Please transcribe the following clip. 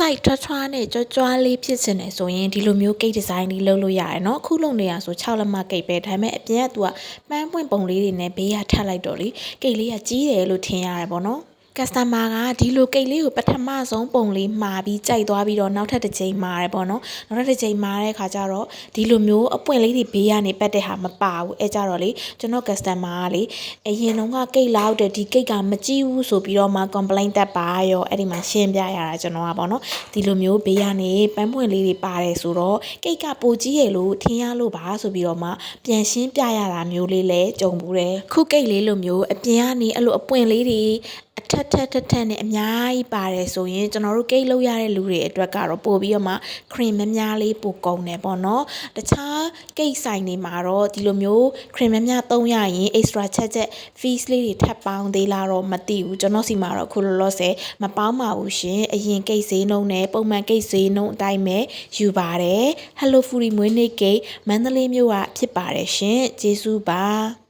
site ထွားထွားနဲ့ကြွားလေးဖြစ်စင်နေဆိုရင်ဒီလိုမျိုးကိတ်ဒီဇိုင်းလေးလုပ်လို့ရတယ်เนาะအခုလုပ်နေရဆို6လက်မကိတ်ပဲဒါပေမဲ့အပြင်ကသူကပန်းပွင့်ပုံလေးတွေနဲ့ဘေးကထပ်လိုက်တော့လေကိတ်လေးကကြီးတယ်လို့ထင်ရတယ်ပေါ့နော်customer ကဒီလိုကိတ်လေးကိုပထမဆုံးပုံလေးမှာပြီးကြိုက်သွားပြီးတော့နောက်ထပ်တစ်ချိန်မှာတယ်ပေါ့နော်နောက်ထပ်တစ်ချိန်မှာတဲ့ခါကျတော့ဒီလိုမျိုးအပွင့်လေးတွေဘေးကနေပတ်တဲ့ဟာမပါဘူးအဲကြတော့လေကျွန်တော် customer ကလေအရင်တုန်းကကိတ်လောက်တဲ့ဒီကိတ်ကမကြည့်ဘူးဆိုပြီးတော့မှ complaint တက်ပါရောအဲ့ဒီမှာရှင်းပြရတာကျွန်တော်ကပေါ့နော်ဒီလိုမျိုးဘေးကနေပန်းပွင့်လေးတွေပါတယ်ဆိုတော့ကိတ်ကပိုကြီးရလို့ထင်ရလို့ပါဆိုပြီးတော့မှပြန်ရှင်းပြရတာမျိုးလေးလဲကြုံဘူးတယ်ခုကိတ်လေးလိုမျိုးအပြင်ကနေအဲ့လိုအပွင့်လေးတွေအထက်နဲ့အများကြီးပါတယ်ဆိုရင်ကျွန်တော်တို့ကိတ်လောက်ရတဲ့လူတွေအတွက်ကတော့ပို့ပြီးတော့မှ cream များလေးပို့ကုန်တယ်ပေါ့နော်တခြားကိတ်ဆိုင်တွေမှာတော့ဒီလိုမျိုး cream များသုံးရရင် extra ချက် fees လေးတွေထပ်ပေါင်းသေးလားတော့မသိဘူးကျွန်တော်စီမှာတော့ခုလောလောဆယ်မပေါင်းပါဘူးရှင်အရင်ကိတ်ဈေးနှုန်းနဲ့ပုံမှန်ကိတ်ဈေးနှုန်းအတိုင်းပဲယူပါတယ် Hello Fury မွေးနေ့ကိတ်မန္တလေးမြို့ကဖြစ်ပါတယ်ရှင်ကျေးဇူးပါ